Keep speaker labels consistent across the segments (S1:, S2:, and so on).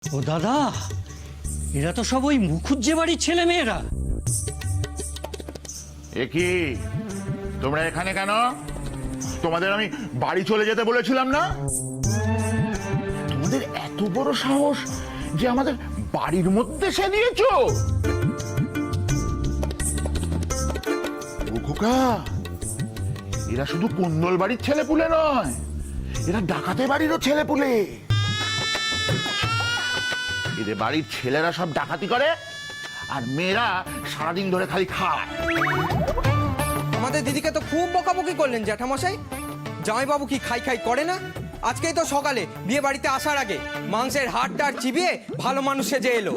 S1: ও দাদা, এরা তো সব ওই মুখুজ্জে বাড়ির ছেলে মেয়েরা।
S2: এ কি তোমরা এখানে কেন? তোমাদের আমি বাড়ি চলে যেতে বলেছিলাম না? তোমাদের এত বড় সাহস যে আমাদের বাড়ির মধ্যে সে দিয়েছো? ও খোকা, এরা শুধু কুন্দল বাড়ির ছেলেপুলে নয়, এরা ডাকাতে বাড়িরও ছেলেপুলে। এদের বাড়ির ছেলেরা সব ডাকাতি করে আর মেয়েরা সারাদিন ধরে খালি খায়।
S3: আমাদের দিদিকে তো খুব বকাবকি করলেন জ্যাঠামশাই। জামাইবাবু কি খাই খাই করে না? আজকেই তো সকালে বিয়ে বাড়িতে আসার আগে মাংসের হাড়টার চিবিয়ে ভালো মানুষ সেজে এলো।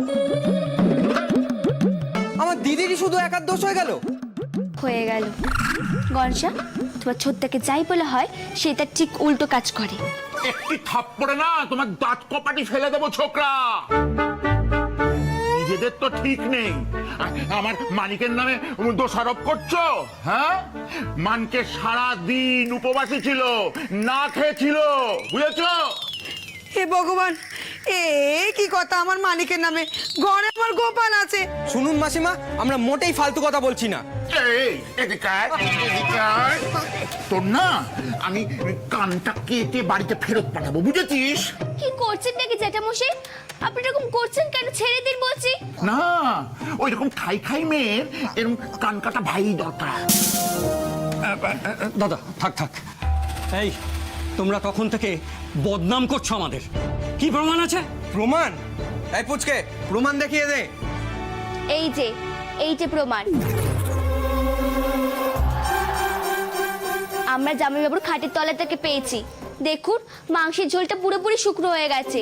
S3: আমার দিদিরই শুধু একার দোষ হয়ে গেল।
S4: হয়ে গেল গনসা, তোমার ছোটটাকে যাই বলে হয় সেটা ঠিক উল্টো কাজ করে।
S2: একটি থাপ্পড়ে না তোমার দাঁত কপাটি ফেলে দেবো ছোকরা। নিজেদের তো ঠিক নেই, আমার মানিকের নামে দোষারোপ করছো। হ্যাঁ, মানকে সারা দিন উপবাসী ছিল, না খেয়েছিল, বুঝেছো?
S5: হে ভগবান, এ কি কথা? আমার মালিকের নামে ঘরে আমার গোপাল আছে।
S3: শুনুন মাসিমা, আমরা মোটেই ফালতু কথা বলছি না।
S2: এই, এদিকে আয়, এদিকে আয়। তোর না আমি কানটা কেটে বাড়িতে ফেরত পাঠাবো, বুঝেছিস?
S4: কি করছেন নাকি জ্যাঠামশাই? আপনি এরকম করছেন কেন? ছেড়ে দিন বলছি।
S2: না, ওই রকম খাই খাই মেয়ের এরকম কান কাটা ভাই দরকার।
S1: দাদা থাক থাক, এই তোমরা তখন থেকে বদনাম করছো আমাদের। কি প্রমাণ আছে?
S3: প্রমাণ? এই পুচকে, প্রমাণ দেখিয়ে দে।
S4: এই যে প্রমাণ। আমরা জামাইবাবুর খাটের তলা থেকে পেয়েছি। দেখুন, মাংসের ঝোলটা পুরোপুরি শুকনো হয়ে গেছে।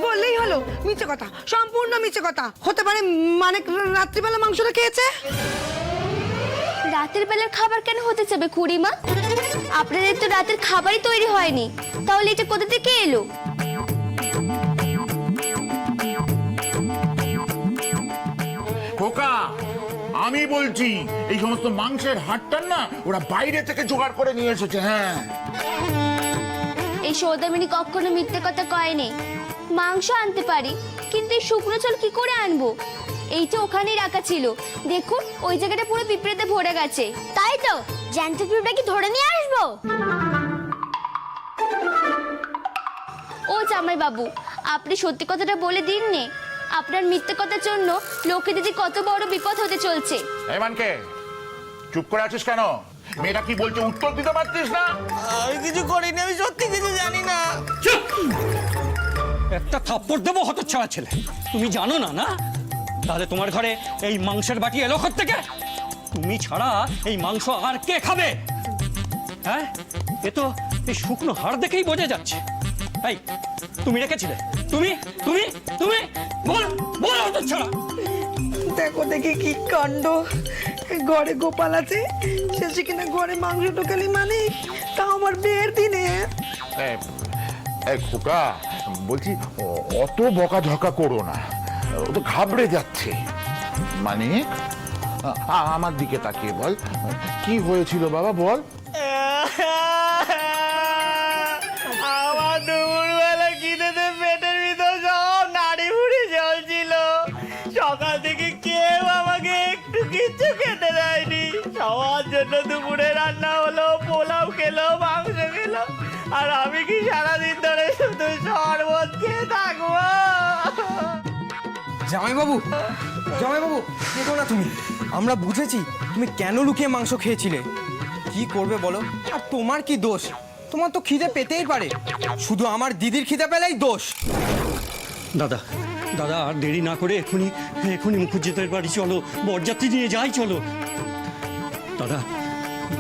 S5: বললেই হলো মিথ্যে কথা, সম্পূর্ণ মিথ্যে কথা। হতে পারে মানে রাত্রিবেলা মাংসটা খেয়েছে।
S4: রাতের বেলার খাবার কেন হতে যাবে খুড়িমা? আপনাদের তো রাতের খাবারই তৈরি হয়নি, তাহলে এটা কোথা থেকে এলো?
S2: খোকা, আমি বলছি এই সমস্ত মাংসের হাড়টার না ওরা বাইরে থেকে জোগাড় করে নিয়ে এসেছে। হ্যাঁ,
S4: এই সৌদামিনী কখনো মিথ্যে কথা কয়নি। মাংস আনতে পারি, কিন্তু এই শুকনো চাল কি করে আনবো? এইটা ওখানেই রাখা ছিল। দেখুন, ওই জায়গাটা পুরো পিঁপড়েতে ভরে গেছে। তাই তো, জ্যান্ত পিঁপড়া কি ধরে নিয়ে আসবো? ও জামাই বাবু, আপনি সত্যি কথাটা বলে দিন নে। আপনার মিথ্যে কথার জন্য লোকে দিদি কত বড় বিপদ হতে চলছে।
S2: এই মানকে, চুপ করে আছিস কেন? মেয়েটা কি বলছে উত্তর দিতে পারছিস না?
S3: আমি কিছু করিনি, আমি সত্যি কিছু জানি না।
S1: একটা থাপ্পড় দেবো হতচ্ছাড়া ছেলে। তুমি জানো না? না, তাহলে তোমার ঘরে এই মাংসের বাটি এলো কোথা থেকে? তুমি ছাড়া এই মাংস আর কে খাবে? হ্যাঁ, এ তো এই শুকনো হাড় দেখেই বোঝা যাচ্ছে। এই, তুমি রেখেছিলে? তুমি তুমি তুমি বল বল হতচ্ছাড়া।
S5: দেখো দেখি কি কাণ্ড। ঘরে গোপাল আছে, শেষে কিনা ঘরে মাংস ঢোকালি মানে তা আমার বিয়ের দিনে।
S2: এই খোকা, বলছি অত বকাঝকা করো না, ও তো ঘাবড়ে যাচ্ছে। মানে আমার দিকে তাকিয়ে বল, কি হয়েছিল বাবা, বল।
S3: আমার দুপুরবেলা খিদেতে পেটের ভিতর সব নাড়ি ভুড়ি জ্বলছিল। সকাল থেকে কেউ আমাকে একটু কিচ্ছু খেতে দেয়নি। সবার জন্য দুপুরে রান্না হলো, পোলাও খেলো, মাংস খেলো, আর আমি কি সারাদিন ধরে শুধু শরবত খেয়ে থাকবো? জামাইবাবু, জামাইবাবু, দেখো না তুমি, আমরা বুঝেছি তুমি কেন লুকিয়ে মাংস খেয়েছিলে। কি করবে বলো? আর তোমার কি দোষ? তোমার তো খিদে পেতেই পারে, শুধু আমার দিদির খিদে পেলেই দোষ।
S1: দাদা দাদা, আর দেরি না করে এখনই এখনই মুখুজ্জেদের বাড়ি চলো, বরযাত্রী নিয়ে যাই চলো। দাদা,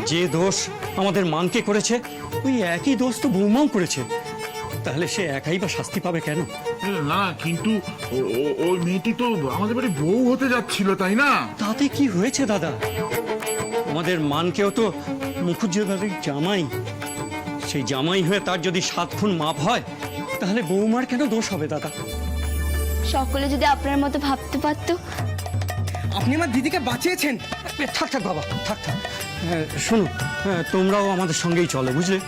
S1: যে দোষ আমাদের মানকে করেছে ওই একই দোষ তো বৌমাও করেছে। তাহলে সে একাই বা শাস্তি পাবে কেন?
S2: না, কিন্তু ওই মেয়েটি তো আমাদের বাড়ি বউ হতে যাচ্ছিল, তাই না?
S1: তাতে কি হয়েছে দাদা? আমাদের মানকেও তো মুখুজ্জেদের জামাই। সেই জামাই হয়ে তার যদি 7 খুন মাপ হয়, তাহলে বৌমার কেন দোষ হবে দাদা?
S4: সকলে যদি আপনার মতো ভাবতে পারতো।
S3: আপনি আমার দিদিকে বাঁচিয়েছেন।
S1: থাক থাক বাবা, থাক থাক। শোনো, তোমরাও আমাদের সঙ্গেই চলো, বুঝলে?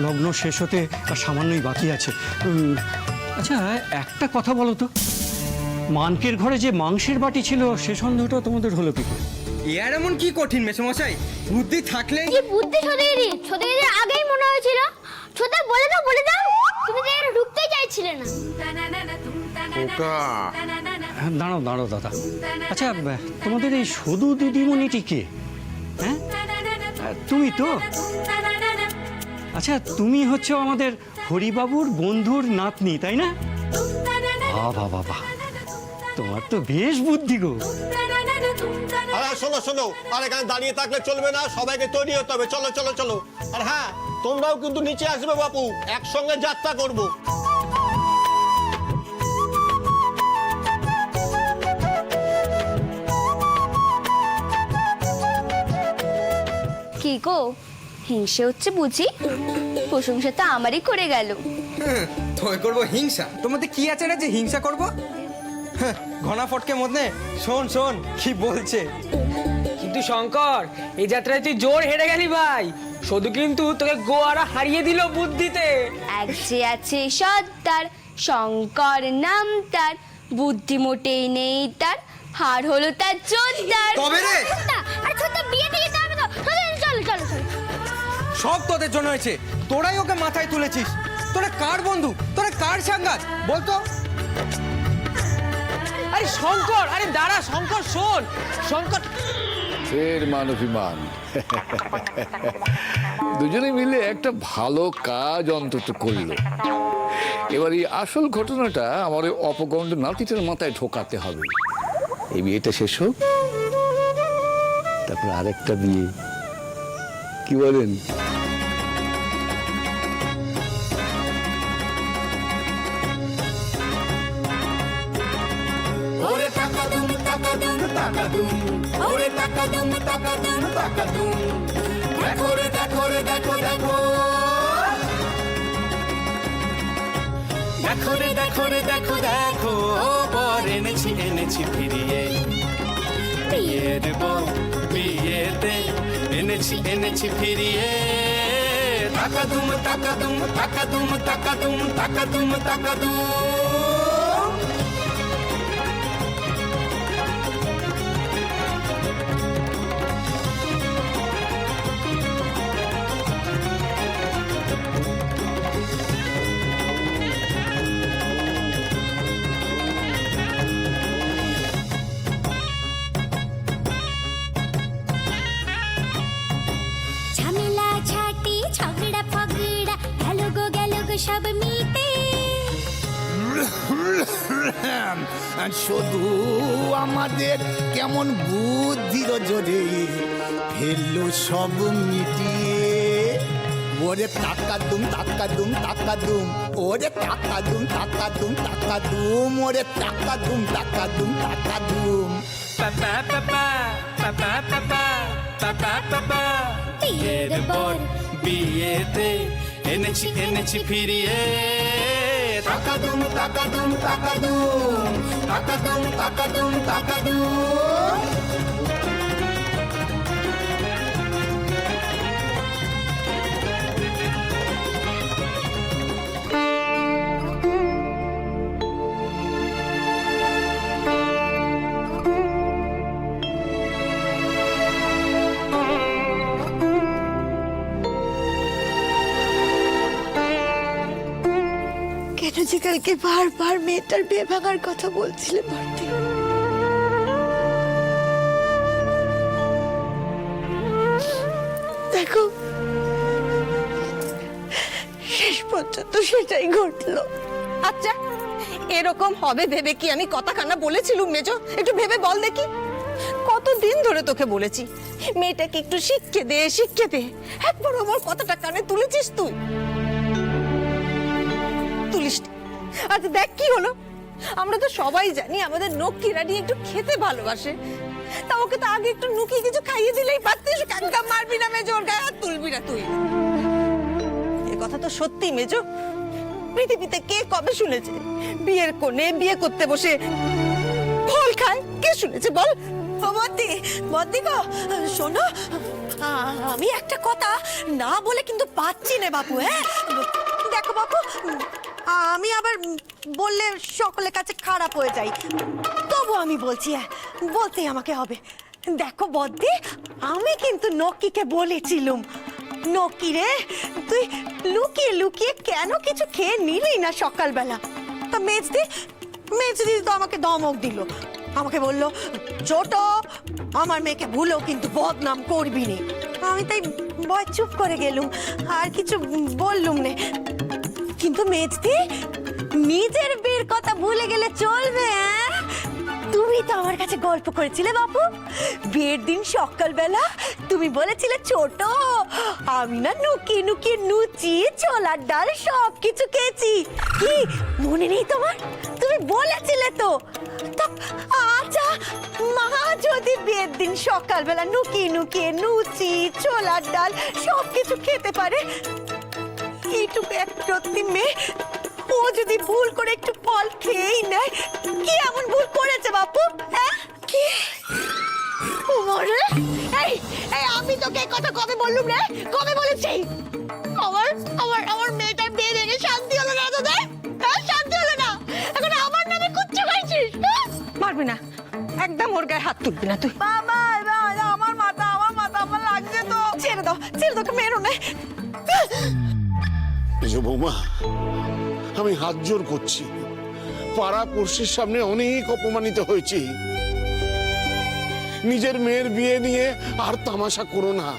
S1: লগ্ন শেষ হতে আর সামান্যই বাকি আছে। আচ্ছা, একটা কথা বলো তো, মানকের ঘরে যে মাংসের বাটি ছিল সে সন্দেহটা তোমাদের হলো কি করে?
S6: ইয়ার এমন কি কঠিন মেসমশাই, বুদ্ধি থাকলে।
S7: কি বুদ্ধি ছোটদের আগেই মনে হয়েছিল। ছোট বলে দাও তুমি তো এর ঢুকতেই চাইছিলে না।
S2: খোকা,
S1: দাঁড়াও দাদা। আচ্ছা, তোমাদের এই সদু দিদিমণিটি কে? হ্যাঁ, তুমি তো? আচ্ছা, তুমি হচ্ছে আমাদের হরিবাবুর বন্ধুর নাতনি, তাই না? বাবা বাবা, তোমার তো বেশ বুদ্ধি গো।
S8: আরে শোনো, আর এখানে দাঁড়িয়ে থাকলে চলবে না, সবাইকে তৈরি হতে হবে। চলো। আর হ্যাঁ, তোমরাও কিন্তু নিচে আসবে বাপু, একসঙ্গে যাত্রা করব।
S4: কি গো, হিংসে হচ্ছে বুঝি? প্রশংসা তো আমারই করে গেল।
S6: তোই করবো হিংসা? তোমাদের কি আছে না যে হিংসা করবো? ঘনা ফটকে মধ্যে শোন কি বলছে।
S3: কিন্তু শঙ্কর, এই যাত্রায় তুই জোর হেরে গেলি ভাই। শুধু কিন্তু তোকে গোয়ারা হারিয়ে দিল বুদ্ধিতে।
S4: এক যে আছে সত্তার, শঙ্কর নাম তার, বুদ্ধি মোটেই নেই তার, হার হলো তার জোরদার।
S6: তবে রে,
S7: আর ছোট বিয়ে দিয়ে যেতে হবে তো। চলো।
S6: সব তোদের জন্য হয়েছে। তোরাই ওকে মাথায় তুলেছিস। তোরা কার বন্ধু, তোরা কার সাঙ্গাত বলতো?
S3: আরে শঙ্কর, আরে দাঁড়া শঙ্কর, শোন শঙ্কর।
S9: ফের মান অভিমান। দুজনে মিলে একটা ভালো কাজ অন্তত করলো। এবার এই আসল ঘটনাটা আমার ওই অপগণ্ড নাতিটার মাথায় ঢোকাতে হবে। এই বিয়েটা শেষ হোক, তারপর আরেকটা বিয়ে, কি বলেন?
S10: দেখো বর এনেছি ফিরিয়ে, বিয়ের বর বিয়েতে এনেছি ফিরিয়ে। টাকা দুম
S7: ঝামেলা ঝাঁটি ঝগড়া ফগড়া গেল গো সব মিটে।
S10: শুধু আমাদের কেমন বুদ্ধির জোরে ফেললো সব মিটিয়ে। ওরে টাকা দুম ওরে টাকা দুম ওরে টাকা দুম। বিয়ের বর বিয়েতে এনেছি ফিরিয়ে। টাকা দুম।
S5: কেন যে কালকে বারবার মেয়েটার বিয়ে ভাঙার কথা বলছিলে ভারতী? দেখো, শেষ পর্যন্ত সেটাই ঘটলো।
S11: আচ্ছা, এরকম হবে ভেবে কি আমি কথাখানা বলেছিলুম মেজো? একটু ভেবে বল দেখি। কতদিন ধরে তোকে বলেছি মেয়েটাকে একটু শিক্ষা দে। একবার আমার কথাটা কানে তুলেছিস তুই? তুলিস। আচ্ছা দেখ কি হলো। আমরা তো সবাই জানি আমাদের নক্ষী রানী একটু খেতে ভালোবাসে। তা ওকে তো আগে একটু নুকি কিছু খাইয়ে দিলেই পারতিস। কাঙ্কা মারবি না মেজো, ওর গায়ে হাত তুলবি না তুই। এ কথা তো সত্যি মেজো। পৃথিবীতে কে কবে শুনেছে বিয়ের কোণে বিয়ে করতে বসে ফল খায়? কে শুনেছে বল?
S5: বদ্দি গো, শোনো,
S11: আমি একটা কথা না বলে কিন্তু পাচ্ছি না বাপু। হ্যাঁ দেখো বাপু, আমি আবার বললে সকলের কাছে খারাপ হয়ে যাই, তবু আমি বলছি, বলতেই আমাকে হবে। দেখো বদ্দি, আমি কিন্তু নক্কিকে বলেছিলুম, নক্কি রে তুই লুকিয়ে লুকিয়ে কেন কিছু খেয়ে নিলি না সকালবেলা? তা মেজদি তো আমাকে ধমক দিল, আমাকে বলল, ছোট আমার মেয়েকে ভুলেও কিন্তু বদনাম করবি নি। আমি তাই ভয় চুপ করে গেলুম, আর কিছু বললুম না। কিন্তু মেজদি, নিজের বিয়ের কথা ভুলে গেলে চলবে? তুমি তো আমার কাছে গল্প করেছিলে বাপু, বিয়ের দিন সকালবেলা তুমি বলেছিলে, ছোট আমি না লুকিয়ে লুকিয়ে লুচি ছোলার ডাল সব কিছু খেয়েছি। কি মনে নেই তোমার? তুমি বলেছিলে তো। আচ্ছা, মা যদি বিয়ের দিন সকালবেলা লুকিয়ে লুকিয়ে লুচি ছোলার ডাল সব কিছু খেতে পারে, এইটুকু একটা মেয়ে ও যদি ভুল করে একটু ফল খেয়েই নেয়, কি এমন ভুল করেছে বাপু? হ্যাঁ কি ওরে, এই এই আমি তোকে এই কথা কবে বললুম রে? কবে বলেছি? আমার আমার আমার মেয়েটার বিয়ে ভেঙে শান্তি হলো না তোদের? হ্যাঁ শান্তি হলো না? এখন আমার নামে কুচ্চা খাইছিস? মারবি না, একদম ওর গায়ে হাত তুলবি না তুই। বাবা আমার মাথা আমার লাগছে তো। ছেড়ে দাও, তোকে মেরো না।
S8: বৌমা, আমি হাত জোর করছি, পাড়া পড়শির সামনে অনেক অপমানিত হয়েছি। নিজের মেয়ের বিয়ে নিয়ে আর তামাশা করো না,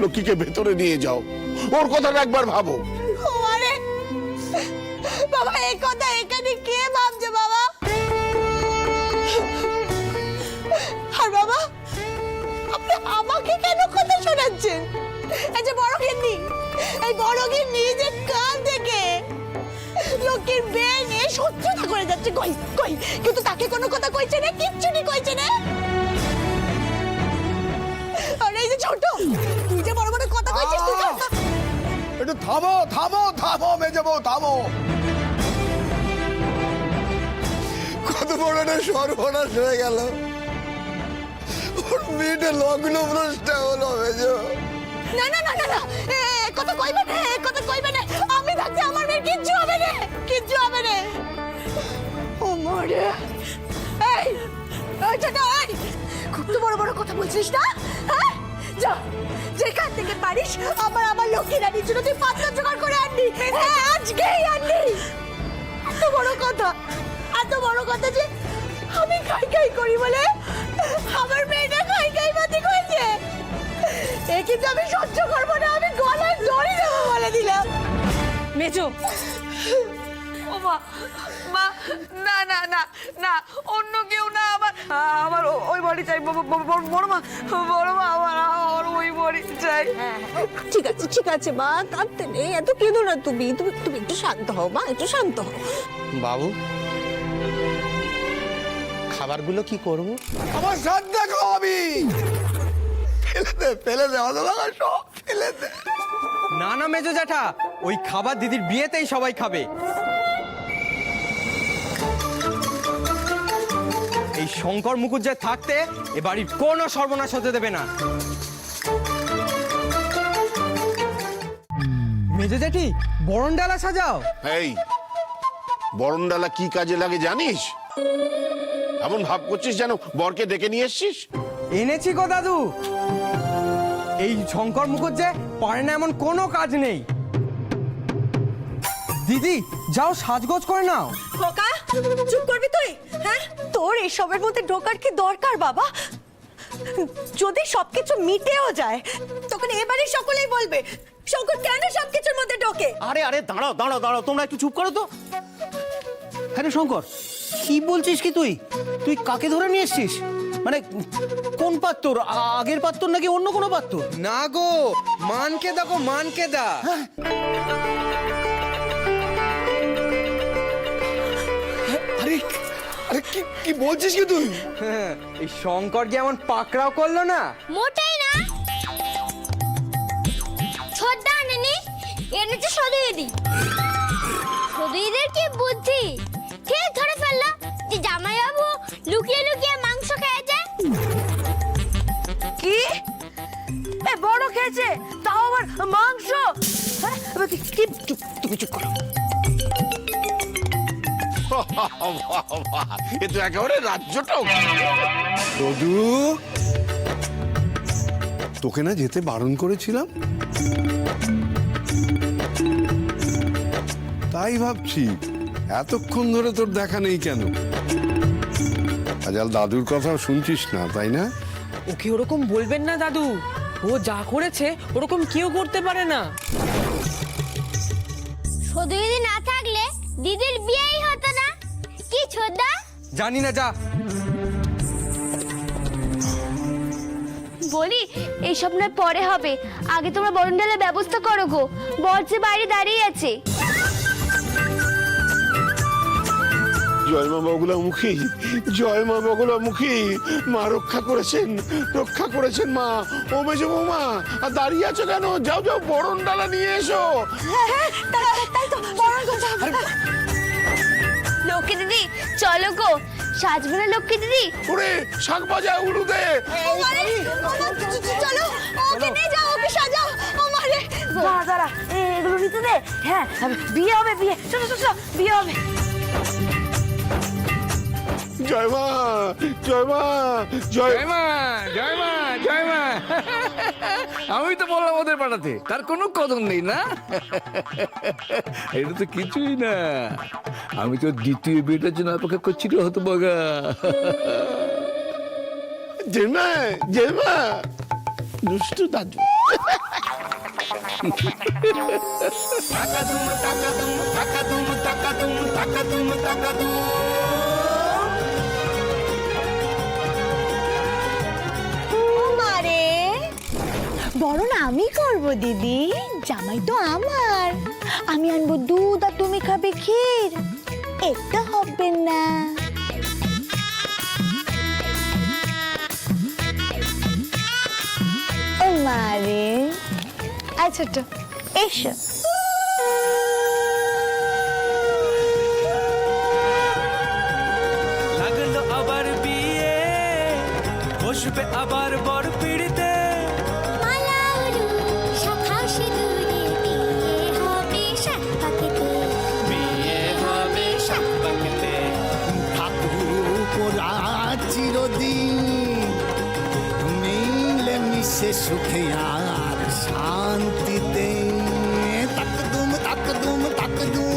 S8: লক্ষ্মীকে ভেতরে নিয়ে যাও, ওর কথাটা একবার ভাবো।
S11: আরে বাবা, এই কথা এখানে কে ভাবছে বাবা? আর বাবা, আপনি আমাকে কেন কথা শোনাচ্ছেন? এই যে বড় গিন্নি, এই বড় গিন্নি যে কাল থেকে লোকের বিয়ে নিয়ে শত্রুতা করে যাচ্ছে, কই কই কিন্তু তাকে কোনো কথা কইছে না, কিচ্ছু নি কইছে না। আর এই যে ছোট, তুই যে বড় বড় কথা কইছিস, তুই
S10: একটু থামো থামো থামো মেজে বউ, থামো। কত বড় একটা সর্বনাশ হয়ে গেল, ওর মেয়েটা লগ্ন ভ্রষ্ট হলো মেজো।
S11: না না না না না, কথা কইবে না, কথা কইবে না। আমি থাকতে আমার মেয়ের কিচ্ছু হবে না, কিচ্ছু হবে না। ও মরে, এই ছোট, খুব তো বড় বড় কথা বলছিস না? হ্যাঁ যা, যেখান থেকে পারিস আমার লক্ষ্মী রানীর জন্য তুই পাত্র জোগাড় করে আনবি। হ্যাঁ আজকেই আনবি। এত বড় কথা যে আমি খাই করি বলে আমার মেয়েটা খাই বাতি করেছে। এ কিন্তু আমি সহ্য করবো না, আমি গলায় দড়ি দেবো বলে দিলাম। মেজো, ও মা, মা না না না না, অন্য কেউ না, আমার ওই বাড়ি চাই। বড় মা আমার ওই বাড়ি চাই। ঠিক আছে মা, কাঁদতে নেই, এত কেঁদো না তুমি একটু শান্ত হও মা, একটু শান্ত হও।
S3: বাবু, খাবারগুলো কি করবো?
S10: আমার সাথ দেখো, আমি ফেলে দে অধবাগা, সব ফেলে দে।
S6: না না মেজো জ্যাঠা, ওই খাবার দিদির বিয়েতেই সবাই খাবে। এই শঙ্কর মুখুজ্জে থাকতে এ বাড়ির কোনো সর্বনাশ হতে দেবে না। মেজো জ্যাঠি, বরণ ডালা সাজাও।
S8: এই বরণ ডালা কি কাজে লাগে জানিস? এমন ভাব করছিস যেন বরকে ডেকে নিয়ে এসছিস।
S6: এনেছি গো দাদু, এই শঙ্কর মুখুজ্জে পারে না এমন কোনো কাজ নেই। দিদি যাও, সাজগোজ করে নাও।
S11: খোকা, চুপ করবি তুই? হ্যাঁ, তোর এসবের মধ্যে ঢোকার কি দরকার বাবা? যদি সবকিছু মিটেও যায়, তখন এবারে সকলেই বলবে শঙ্কর কেন সবকিছুর মধ্যে ঢোকে।
S3: আরে আরে দাঁড়াও দাঁড়াও দাঁড়াও, তোমরা একটু চুপ করো তো। আরে শঙ্কর, কি বলছিস কি তুই? তুই কাকে ধরে নিয়ে এসছিস? মানে কোন পাত্তর? আগের পাত্তর নাকি অন্য কোনো পাত্তর?
S6: না গো, মানকে দেখো, মানকে দা।
S10: আরে আরে কি বলছিস কি তুই?
S6: এই শঙ্কর কি এমন পাকড়াও করলো না?
S7: মোটেই না। ছোটদা আনেনি, এনেছে সদুইদি। সদুইদের কি বুদ্ধি, ঠিক ধরে ফেললো যে জামাইবাবু লুকিয়ে লুকিয়ে মাংস খেয়েছে।
S11: কি
S5: বড় খেয়েছে, তাও আবার মাংস। হ্যাঁ, তুমি চুপ করো।
S2: এ তো একেবারে রাজ্যটাও।
S10: দাদু, তোকে না যেতে বারণ করেছিলাম? তাই ভাবছি এতক্ষণ ধরে তোর দেখা নেই কেন। আজাল দাদুর কথাও শুনছিস না, তাই না?
S5: ওকে ওরকম বলবেন না দাদু, ও যা করেছে ওরকম কেউ করতে পারে না।
S7: শুধু দিদি না থাকলে দিদির বিয়েই হতো না। কি ছোদা?
S6: জানি না, যা।
S4: বলি এইসব নয় পরে হবে, আগে তোমরা বরণডালের ব্যবস্থা করো গো, বর যে বাইরে দাঁড়িয়ে আছে।
S10: জয় মা বগুলামুখী, জয় মা বগুলামুখী, মা রক্ষা করেছেন, রক্ষা করেছেন মা। ও মেজো বৌমা, আর দাঁড়িয়ে আছো কেন? যাও যাও, বরণ ডালা নিয়ে এসো।
S4: লক্ষ্মী দিদি চলো গো, সাজবে না লক্ষ্মী দিদি?
S10: ওরে শাক বাজা উলুদে।
S11: চলো, ওকে নিয়ে যাও, ওকে সাজাও। আমারে
S5: দাঁড়া, এগুলো নিতে দে। হ্যাঁ, বিয়ে হবে, বিয়ে। চলো চলো চলো, বিয়ে হবে।
S10: জয় মা, জয় মা, জয়
S9: জয় মা, জয় মা, জয় মা। আমি তো বললাম ওদের পাঠাতে, তার কোনো কদর নেই না। এটা তো কিছুই না, আমি তো দ্বিতীয় বিয়েটার জন্য অপেক্ষা করছি রে হতভাগা।
S10: জেমা, জেমা, দুষ্টু দাদু।
S11: মারে বরণ আমি করব দিদি, জামাই তো আমার। আমি আনবো দুধ আর তুমি খাবে ক্ষীর, এটা হবে না? ও মারে, আচ্ছা তো এসো।
S3: লাগলো আবার বিয়ে, বসবে আবার বর পিড়িতে। বিয়ে হবে সাত পাখিতে।
S12: চিরদিন মিলে মিশে সুখে আর শান্তিতে। তাকদুম তাকদুম তাকদুম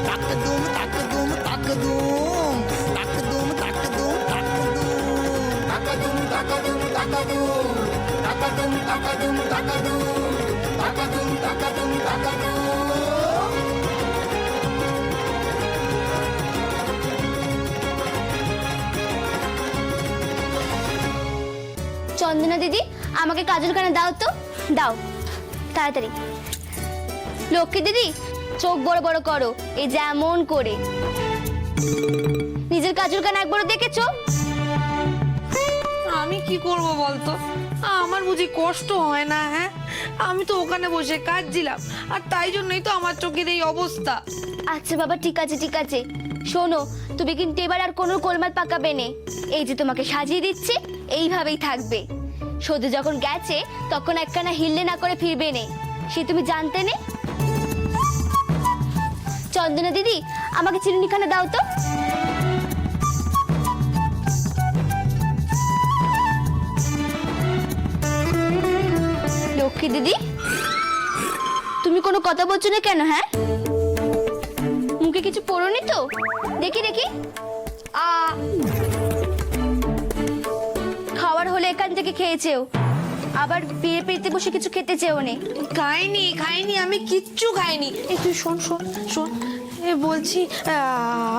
S12: তাকদুম তাকদুম তাকদুম তাকদুম তাকদুম তাকদুম তাকদুম তাকদুম তাকদুম তাকদুম তাকদুম তাকদুম তাকদুম তাকদুম।
S4: চন্দনা দিদি আমাকে কাজল কানে দাও তো, দাও তাড়াতাড়ি। লক্ষ্মী দিদি চোখ বড় বড় করো, এই যেমন করে। নিজের কাজল কান একবারও দেখেছো?
S5: আমি কি করব বলতো, আমার বুঝি কষ্ট হয় না? হ্যাঁ, আমি তো ওখানে বসে কাঁদছিলাম, আর তাই জন্যই তো আমার চোখের এই অবস্থা।
S4: আচ্ছা বাবা, ঠিক আছে ঠিক আছে। শোনো, তুমি কিন্তু এবার আর কোনো গোলমাল পাকাবে না। এই যে তোমাকে সাজিয়ে দিচ্ছে, এইভাবেই থাকবে। সদু যখন গেছে তখন একখানা হিললে না করে ফিরবে নে, সে তুমি জানতে নে। চন্দনা দিদি আমাকে চিরুনিখানা দাও তো। লক্ষ্মী দিদি তুমি কোনো কথা বলছো না কেন? হ্যাঁ, মুখে কিছু পড়োনি তো? দেখি দেখি। খাওয়ার হলে এখান থেকে খেয়েছেও, আবার বিয়ে পেতে বসে কিছু খেতে চেও নে।
S5: খাইনি খাইনি, আমি কিচ্ছু খাইনি। এই তুই শোন শোন শোন, বলছি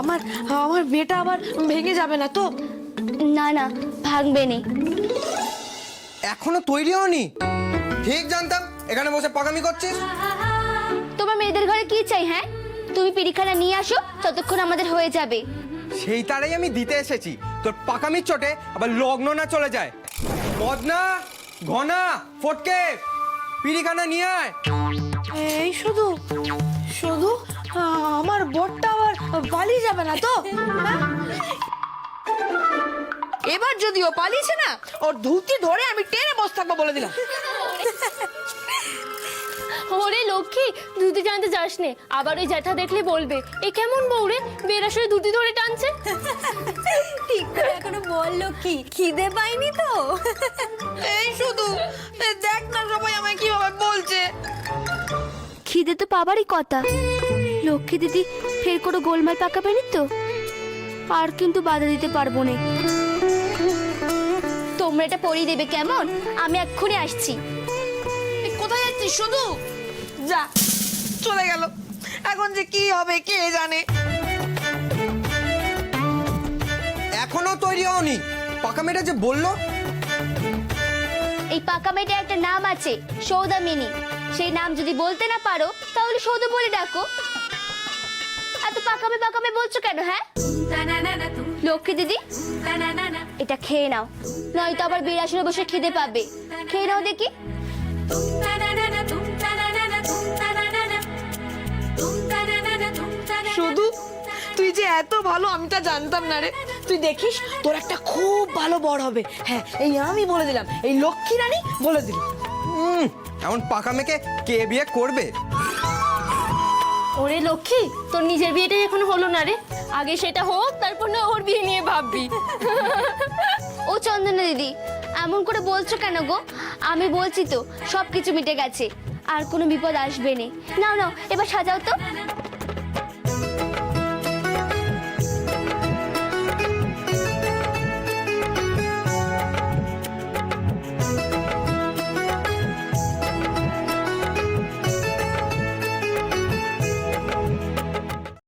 S5: আমার আমার বিয়েটা আবার ভেঙে যাবে না তো?
S4: না না, ভাঙবে নে।
S6: এখনো তৈরি হওনি? ঠিক জানতাম এখানে বসে পাকামি করছিস।
S4: তোমার মেয়েদের ঘরে কি চাই? হ্যাঁ, তুমি পিড়িখানা নিয়ে আসো, ততক্ষণ আমাদের হয়ে যাবে।
S6: সেই তারাই আমি দিতে এসেছি, তোর পাকামির চোটে আবার লগ্ন না চলে যায়। বদনা, ঘনা, ফটকে, পিড়িখানা নিয়ে আয়।
S5: এই শুধু শুধু আমার বরটা আবার পালিয়ে যাবে না তো? হ্যাঁ? এবার যদিও পালিয়েছে না, ওর ধুতি ধরে আমি টেনে বসে থাকবো বলে দিলাম।
S7: ওরে লক্ষ্মী, দুধি জানতে যাস নে, আবার ওই জ্যাঠা দেখলে বলবে এ কেমন বউ রে, বের আসলে দুধি ধরে টানছে।
S11: ঠিক করে এখনো বল লক্ষ্মী, খিদে পাইনি তো?
S5: এই শুধু দেখ না সবাই আমায় কিভাবে বলছে।
S4: খিদে তো পাবারই কথা। লক্ষ্মী দিদি ফের কোনো গোলমাল পাকাবেনি তো? আর কিন্তু বাধা দিতে পারবো না। তোমরা এটা পরিয়ে দেবে কেমন? আমি এক্ষুনি আসছি।
S5: কোথায় যাচ্ছিস শুধু? যা, চলে গেল। এখন যে কি হবে কে জানে।
S6: এখনো তৈরি হওনি? পাকা মেয়েটা যে বললো।
S4: এই পাকা মেয়েটার একটা নাম আছে, সৌদামিনী। সেই নাম যদি বলতে না পারো তাহলে সৌদ বলে ডাকো। এত পাকামে বলছো কেন? হ্যাঁ লক্ষ্মী দিদি, এটা খেয়ে নাও, নয়তো আবার বিরাসনে বসে খিদে পাবে। খেয়ে নাও দেখি।
S5: শুধু তুই যে এত ভালো আমি তা জানতাম না রে। তুই দেখিস তোর একটা খুব ভালো বর হবে। হ্যাঁ, এই আমি বলে দিলাম, এই লক্ষ্মী রানী বলে দিল।
S6: এমন পাকা মেয়েকে কে বিয়ে করবে?
S7: ওরে লক্ষ্মী, তোর নিজের বিয়েটাই এখনো হলো না রে, আগে সেটা হোক, তারপর না ওর বিয়ে নিয়ে ভাববি।
S4: ও চন্দনা দিদি, এমন করে বলছো কেন গো? আমি বলছি তো সবকিছু মিটে গেছে, আর কোনো বিপদ আসবে না। নাও নাও, এবার সাজাও তো।